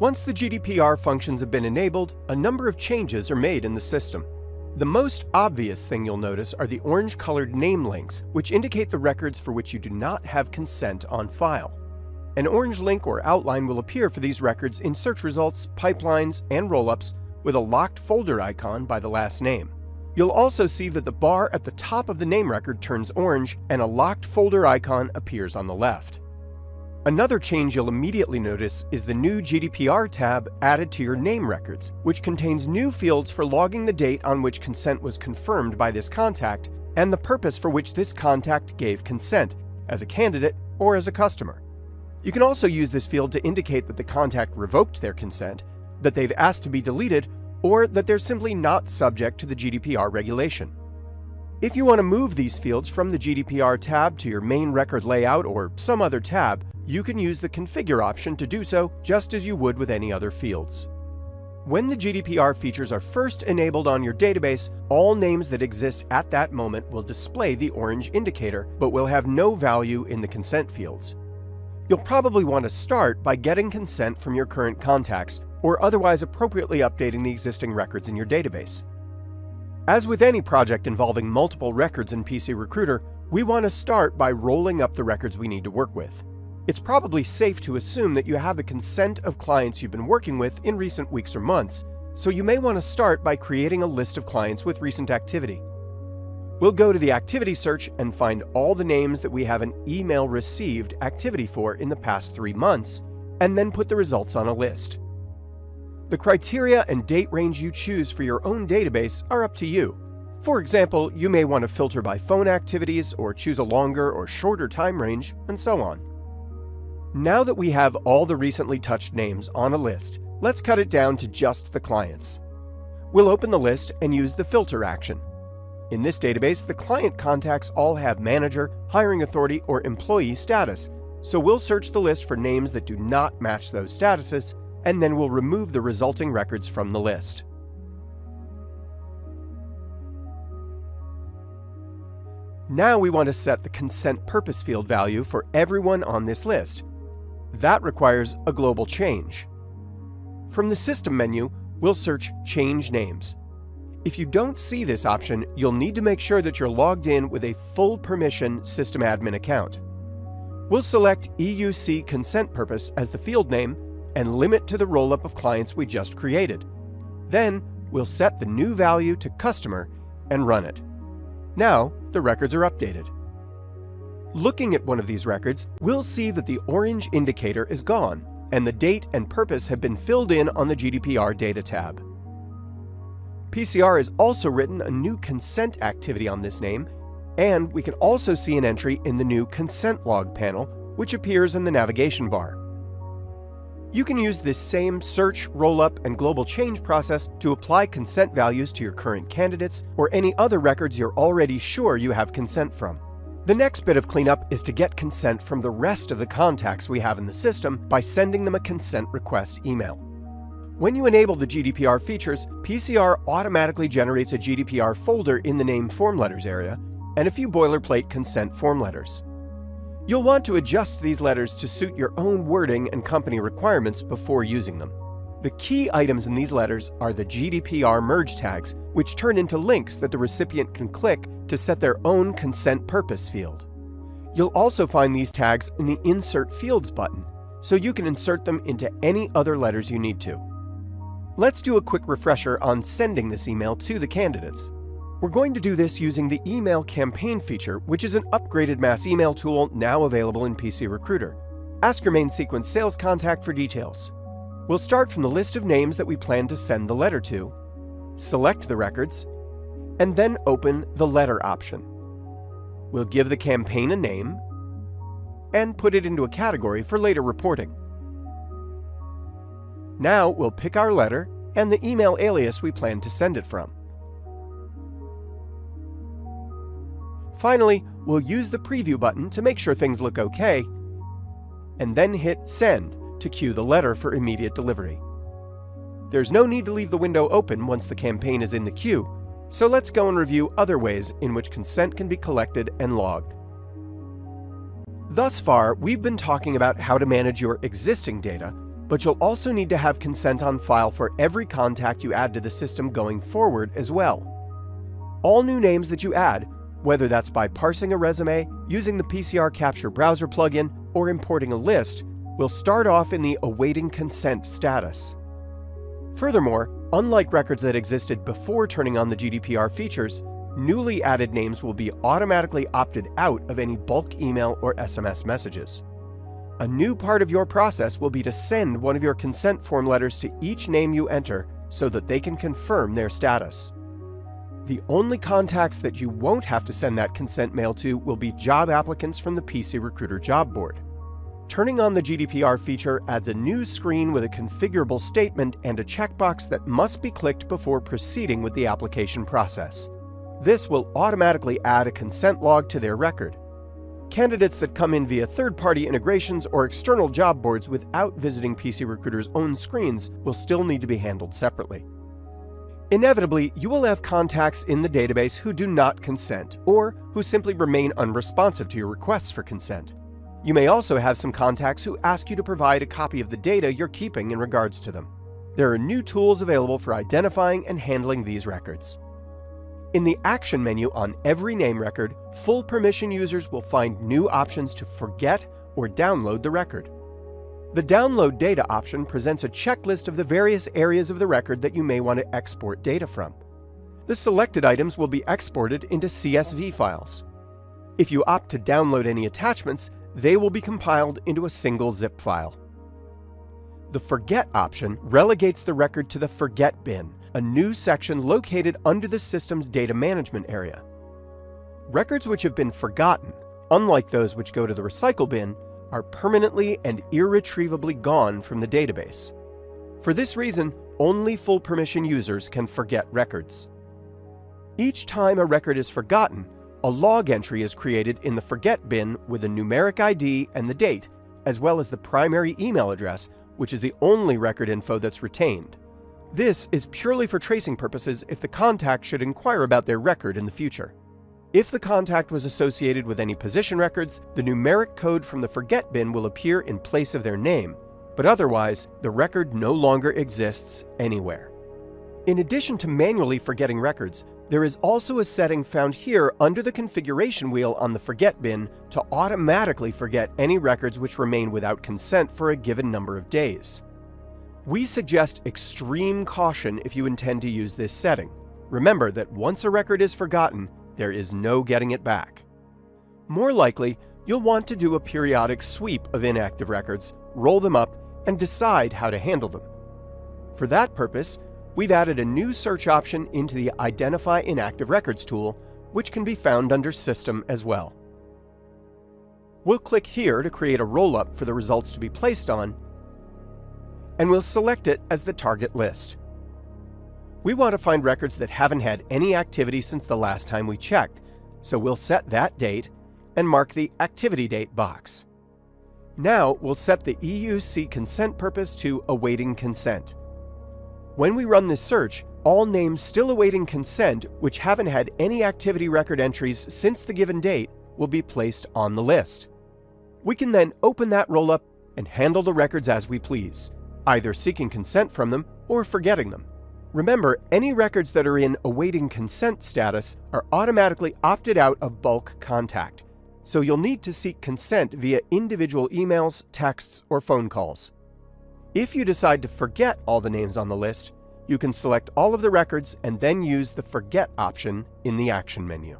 Once the GDPR functions have been enabled, a number of changes are made in the system. The most obvious thing you'll notice are the orange-colored name links, which indicate the records for which you do not have consent on file. An orange link or outline will appear for these records in search results, pipelines, and rollups with a locked folder icon by the last name. You'll also see that the bar at the top of the name record turns orange and a locked folder icon appears on the left. Another change you'll immediately notice is the new GDPR tab added to your name records, which contains new fields for logging the date on which consent was confirmed by this contact and the purpose for which this contact gave consent, as a candidate or as a customer. You can also use this field to indicate that the contact revoked their consent, that they've asked to be deleted, or that they're simply not subject to the GDPR regulation. If you want to move these fields from the GDPR tab to your main record layout or some other tab, you can use the Configure option to do so just as you would with any other fields. When the GDPR features are first enabled on your database, all names that exist at that moment will display the orange indicator, but will have no value in the consent fields. You'll probably want to start by getting consent from your current contacts, or otherwise appropriately updating the existing records in your database. As with any project involving multiple records in PC Recruiter, we want to start by rolling up the records we need to work with. It's probably safe to assume that you have the consent of clients you've been working with in recent weeks or months, so you may want to start by creating a list of clients with recent activity. We'll go to the activity search and find all the names that we have an email received activity for in the past 3 months, and then put the results on a list. The criteria and date range you choose for your own database are up to you. For example, you may want to filter by phone activities or choose a longer or shorter time range, and so on. Now that we have all the recently touched names on a list, let's cut it down to just the clients. We'll open the list and use the filter action. In this database, the client contacts all have manager, hiring authority, or employee status, so we'll search the list for names that do not match those statuses, and then we'll remove the resulting records from the list. Now we want to set the consent purpose field value for everyone on this list. That requires a global change. From the System menu, we'll search Change Names. If you don't see this option, you'll need to make sure that you're logged in with a full permission system admin account. We'll select EUC Consent Purpose as the field name and limit to the rollup of clients we just created. Then, we'll set the new value to Customer and run it. Now, the records are updated. Looking at one of these records, we'll see that the orange indicator is gone, and the date and purpose have been filled in on the GDPR Data tab. PCR has also written a new consent activity on this name, and we can also see an entry in the new Consent Log panel, which appears in the navigation bar. You can use this same search, rollup, and global change process to apply consent values to your current candidates or any other records you're already sure you have consent from. The next bit of cleanup is to get consent from the rest of the contacts we have in the system by sending them a consent request email. When you enable the GDPR features, PCR automatically generates a GDPR folder in the name form letters area and a few boilerplate consent form letters. You'll want to adjust these letters to suit your own wording and company requirements before using them. The key items in these letters are the GDPR merge tags, which turn into links that the recipient can click to set their own consent purpose field. You'll also find these tags in the Insert Fields button, so you can insert them into any other letters you need to. Let's do a quick refresher on sending this email to the candidates. We're going to do this using the Email Campaign feature, which is an upgraded mass email tool now available in PC Recruiter. Ask your main sequence sales contact for details. We'll start from the list of names that we plan to send the letter to, select the records, and then open the letter option. We'll give the campaign a name and put it into a category for later reporting. Now we'll pick our letter and the email alias we plan to send it from. Finally, we'll use the preview button to make sure things look okay, and then hit Send to queue the letter for immediate delivery. There's no need to leave the window open once the campaign is in the queue, so let's go and review other ways in which consent can be collected and logged. Thus far, we've been talking about how to manage your existing data, but you'll also need to have consent on file for every contact you add to the system going forward as well. All new names that you add, whether that's by parsing a resume, using the PCR Capture browser plugin, or importing a list, will start off in the awaiting consent status. Furthermore, unlike records that existed before turning on the GDPR features, newly added names will be automatically opted out of any bulk email or SMS messages. A new part of your process will be to send one of your consent form letters to each name you enter so that they can confirm their status. The only contacts that you won't have to send that consent mail to will be job applicants from the PC Recruiter job board. Turning on the GDPR feature adds a new screen with a configurable statement and a checkbox that must be clicked before proceeding with the application process. This will automatically add a consent log to their record. Candidates that come in via third-party integrations or external job boards without visiting PC Recruiter's own screens will still need to be handled separately. Inevitably, you will have contacts in the database who do not consent or who simply remain unresponsive to your requests for consent. You may also have some contacts who ask you to provide a copy of the data you're keeping in regards to them. There are new tools available for identifying and handling these records. In the Action menu on every name record, full permission users will find new options to forget or download the record. The Download Data option presents a checklist of the various areas of the record that you may want to export data from. The selected items will be exported into CSV files. If you opt to download any attachments, they will be compiled into a single zip file. The Forget option relegates the record to the Forget bin, a new section located under the system's data management area. Records which have been forgotten, unlike those which go to the recycle bin, are permanently and irretrievably gone from the database. For this reason, only full permission users can forget records. Each time a record is forgotten, a log entry is created in the Forget bin with a numeric ID and the date, as well as the primary email address, which is the only record info that's retained. This is purely for tracing purposes if the contact should inquire about their record in the future. If the contact was associated with any position records, the numeric code from the Forget bin will appear in place of their name, but otherwise, the record no longer exists anywhere. In addition to manually forgetting records, there is also a setting found here under the configuration wheel on the Forget bin to automatically forget any records which remain without consent for a given number of days. We suggest extreme caution if you intend to use this setting. Remember that once a record is forgotten, there is no getting it back. More likely, you'll want to do a periodic sweep of inactive records, roll them up, and decide how to handle them. For that purpose, we've added a new search option into the Identify Inactive Records tool, which can be found under System as well. We'll click here to create a roll-up for the results to be placed on, and we'll select it as the target list. We want to find records that haven't had any activity since the last time we checked, so we'll set that date and mark the Activity Date box. Now we'll set the EUC consent purpose to Awaiting Consent. When we run this search, all names still awaiting consent which haven't had any activity record entries since the given date will be placed on the list. We can then open that roll-up and handle the records as we please, either seeking consent from them or forgetting them. Remember, any records that are in awaiting consent status are automatically opted out of bulk contact, so you'll need to seek consent via individual emails, texts, or phone calls. If you decide to forget all the names on the list, you can select all of the records and then use the Forget option in the Action menu.